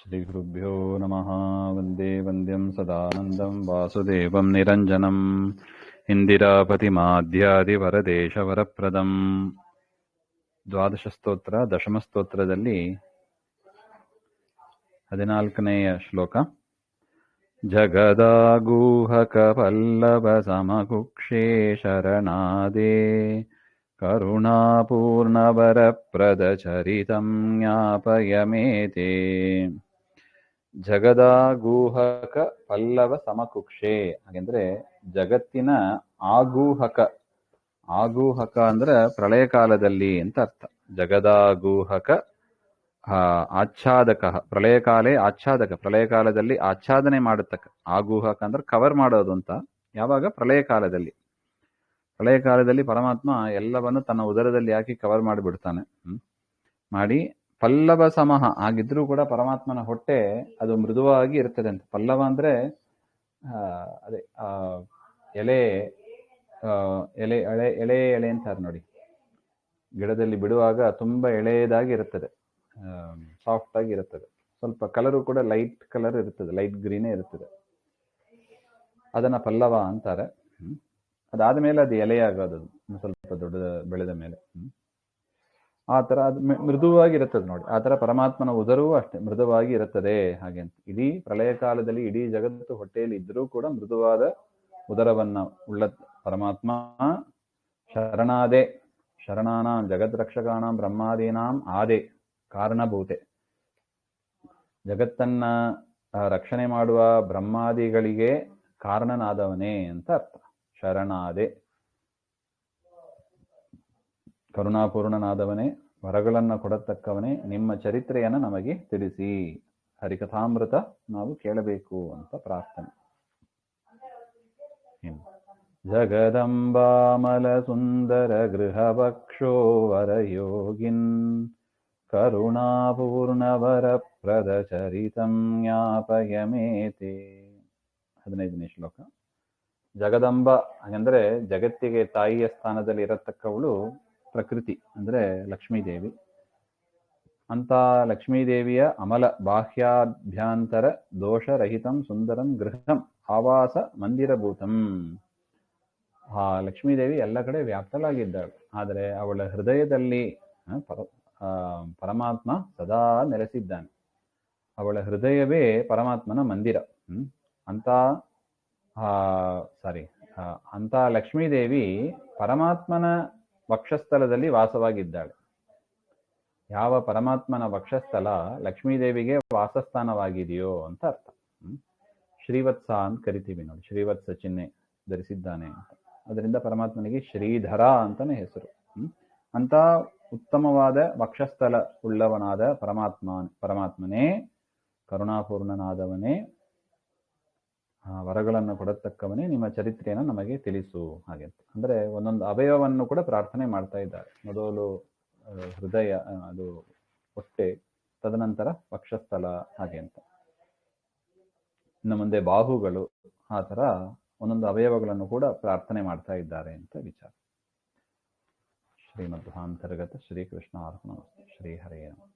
श्रीगुरुभ्यो नमः। वन्दे वन्द्यं सदानन्दं वासुदेवं निरञ्जनम् ಇಂದಿರಾಪತಿಮಾಧ್ಯಾದಿವರದೇಶವರಪ್ರದಂ. ದ್ವಾದಶ ಸ್ತೋತ್ರ ದಶಮಸ್ತೋತ್ರದಲ್ಲಿ 14ನೆಯ ಶ್ಲೋಕ. ಜಗದಾಗೂಹಕ ಪಲ್ಲವ ಸಮಕುಕ್ಷೇ ಶರಣಾದೇ ಕರುಣಾಪೂರ್ಣವರಪ್ರದ ಚರಿತಂ ಜ್ಞಾಪಯಮೇತೆ. ಜಗದಾಗೂಹಕ ಪಲ್ಲವ ಸಮಕುಕ್ಷೆ ಹಾಗೆಂದ್ರೆ ಜಗತ್ತಿನ ಆಗೂಹಕ. ಆಗೂಹಕ ಅಂದ್ರೆ ಪ್ರಳಯ ಕಾಲದಲ್ಲಿ ಅಂತ ಅರ್ಥ. ಜಗದಾಗೂಹಕ ಆಚ್ಛಾದಕ, ಪ್ರಳಯ ಕಾಲೇ ಆಚ್ಛಾದಕ, ಪ್ರಳಯ ಕಾಲದಲ್ಲಿ ಆಚ್ಛಾದನೆ ಮಾಡತಕ್ಕ. ಆಗೂಹಕ ಅಂದ್ರೆ ಕವರ್ ಮಾಡೋದು ಅಂತ. ಯಾವಾಗ? ಪ್ರಳಯ ಕಾಲದಲ್ಲಿ. ಪ್ರಳಯ ಕಾಲದಲ್ಲಿ ಪರಮಾತ್ಮ ಎಲ್ಲವನ್ನು ತನ್ನ ಉದರದಲ್ಲಿ ಹಾಕಿ ಕವರ್ ಮಾಡಿಬಿಡ್ತಾನೆ. ಮಾಡಿ ಪಲ್ಲವ ಸಮಹ ಆಗಿದ್ರೂ ಕೂಡ ಪರಮಾತ್ಮನ ಹೊಟ್ಟೆ ಅದು ಮೃದುವಾಗಿ ಇರ್ತದೆ ಅಂತ. ಪಲ್ಲವ ಅಂದ್ರೆ ಅದೇ ಎಲೆ ಎಲೆ ಎಳೆ ಎಳೆ ಎಳೆ ಅಂತಾರೆ ನೋಡಿ. ಗಿಡದಲ್ಲಿ ಬಿಡುವಾಗ ತುಂಬಾ ಎಳೆಯದಾಗಿ ಇರುತ್ತದೆ, ಸಾಫ್ಟ್ ಆಗಿ ಇರುತ್ತದೆ. ಸ್ವಲ್ಪ ಕಲರು ಕೂಡ ಲೈಟ್ ಕಲರ್ ಇರ್ತದೆ, ಲೈಟ್ ಗ್ರೀನೇ ಇರ್ತದೆ. ಅದನ್ನ ಪಲ್ಲವ ಅಂತಾರೆ. ಅದಾದ ಮೇಲೆ ಅದು ಎಲೆಯಾಗೋದು ಸ್ವಲ್ಪ ದೊಡ್ಡ ಬೆಳೆದ ಮೇಲೆ. ಆ ತರ ಅದು ಮೃದುವಾಗಿ ಇರುತ್ತದೆ ನೋಡಿ. ಆ ತರ ಪರಮಾತ್ಮನ ಉದರವೂ ಅಷ್ಟೇ ಮೃದುವಾಗಿ ಇರುತ್ತದೆ. ಹಾಗೆ ಅಂತ ಇಡೀ ಪ್ರಳಯ ಕಾಲದಲ್ಲಿ ಇಡೀ ಜಗತ್ತು ಹೊಟ್ಟೆಯಲ್ಲಿ ಇದ್ರೂ ಕೂಡ ಮೃದುವಾದ ಉದರವನ್ನ ಉಳ್ಳ ಪರಮಾತ್ಮ ಶರಣಾದೆ, ಶರಣಾನಾಂ ಜಗದ್ರಕ್ಷಕಾಣಾಂ ಬ್ರಹ್ಮಾದೀನಾಂ ಆದೆ ಕಾರಣಭೂತೆ. ಜಗತ್ತನ್ನ ರಕ್ಷಣೆ ಮಾಡುವ ಬ್ರಹ್ಮಾದಿಗಳಿಗೆ ಕಾರಣನಾದವನೇ ಅಂತ ಅರ್ಥ. ಶರಣಾದೆ, ಕರುಣಾಪೂರ್ಣನಾದವನೇ, ವರಗಳನ್ನು ಕೊಡತಕ್ಕವನೇ, ನಿಮ್ಮ ಚರಿತ್ರೆಯನ್ನು ನಮಗೆ ತಿಳಿಸಿ. ಹರಿಕಥಾಮೃತ ನಾವು ಕೇಳಬೇಕು ಅಂತ ಪ್ರಾರ್ಥನೆ. ಜಗದಂಬಾಮಲ ಸುಂದರ ಗೃಹವಕ್ಷೋ ವರಯೋಗಿನ್ ಕರುಣಾಪೂರ್ಣವರ ಪ್ರದ ಚರಿತಂ ಜ್ಞಾಪಯಮೇತೆ. 15ನೇ ಶ್ಲೋಕ. ಜಗದಂಬ ಹಾಗಂದ್ರೆ ಜಗತ್ತಿಗೆ ತಾಯಿಯ ಸ್ಥಾನದಲ್ಲಿ ಇರತಕ್ಕವಳು ಪ್ರಕೃತಿ, ಅಂದ್ರೆ ಲಕ್ಷ್ಮೀದೇವಿ. ಅಂತ ಲಕ್ಷ್ಮೀದೇವಿಯ ಅಮಲ ಬಾಹ್ಯಾಭ್ಯಾಂತರ ದೋಷರಹಿತಂ ಸುಂದರಂ ಗೃಹಂ ಆವಾಸ ಮಂದಿರಭೂತಂ. ಆ ಲಕ್ಷ್ಮೀದೇವಿ ಎಲ್ಲ ಕಡೆ ವ್ಯಾಪ್ತಲಾಗಿದ್ದಾಳೆ, ಆದರೆ ಅವಳ ಹೃದಯದಲ್ಲಿ ಪರಮಾತ್ಮ ಸದಾ ನೆಲೆಸಿದ್ದಾನೆ. ಅವಳ ಹೃದಯವೇ ಪರಮಾತ್ಮನ ಮಂದಿರ. ಅಂತ ಲಕ್ಷ್ಮೀದೇವಿ ಪರಮಾತ್ಮನ ವಕ್ಷಸ್ಥಲದಲ್ಲಿ ವಾಸವಾಗಿದ್ದಾಳೆ. ಯಾವ ಪರಮಾತ್ಮನ ವಕ್ಷಸ್ಥಲ ಲಕ್ಷ್ಮೀದೇವಿಗೆ ವಾಸಸ್ಥಾನವಾಗಿದೆಯೋ ಅಂತ ಅರ್ಥ. ಶ್ರೀವತ್ಸ ಅಂತ ಕರಿತೀವಿ ನೋಡಿ, ಶ್ರೀವತ್ಸ ಚಿಹ್ನೆ ಧರಿಸಿದ್ದಾನೆ ಅಂತ. ಅದರಿಂದ ಪರಮಾತ್ಮನಿಗೆ ಶ್ರೀಧರ ಅಂತಾನೆ ಹೆಸರು. ಅಂತ ಉತ್ತಮವಾದ ವಕ್ಷಸ್ಥಲ ಉಳ್ಳವನಾದ ಪರಮಾತ್ಮನೇ, ಕರುಣಾಪೂರ್ಣನಾದವನೇ, ವರಗಳನ್ನು ಕೊಡತಕ್ಕವನೇ, ನಿಮ್ಮ ಚರಿತ್ರೆಯನ್ನು ನಮಗೆ ತಿಳಿಸು. ಹಾಗೆ ಅಂದ್ರೆ ಒಂದೊಂದು ಅವಯವವನ್ನು ಕೂಡ ಪ್ರಾರ್ಥನೆ ಮಾಡ್ತಾ ಇದ್ದಾರೆ. ಮೊದಲು ಹೃದಯ, ಅದು ಹೊಟ್ಟೆ, ತದನಂತರ ವಕ್ಷಸ್ಥಲ, ಹಾಗೆ ಅಂತ. ಇನ್ನು ಮುಂದೆ ಬಾಹುಗಳು, ಆ ತರ ಒಂದೊಂದು ಅವಯವಗಳನ್ನು ಕೂಡ ಪ್ರಾರ್ಥನೆ ಮಾಡ್ತಾ ಇದ್ದಾರೆ ಅಂತ ವಿಚಾರ. ಶ್ರೀಮಧ್ವಾಂತರ್ಗತ ಶ್ರೀಕೃಷ್ಣ ಅರ್ಪಣ. ಶ್ರೀ ಹರೇ ನಮಃ.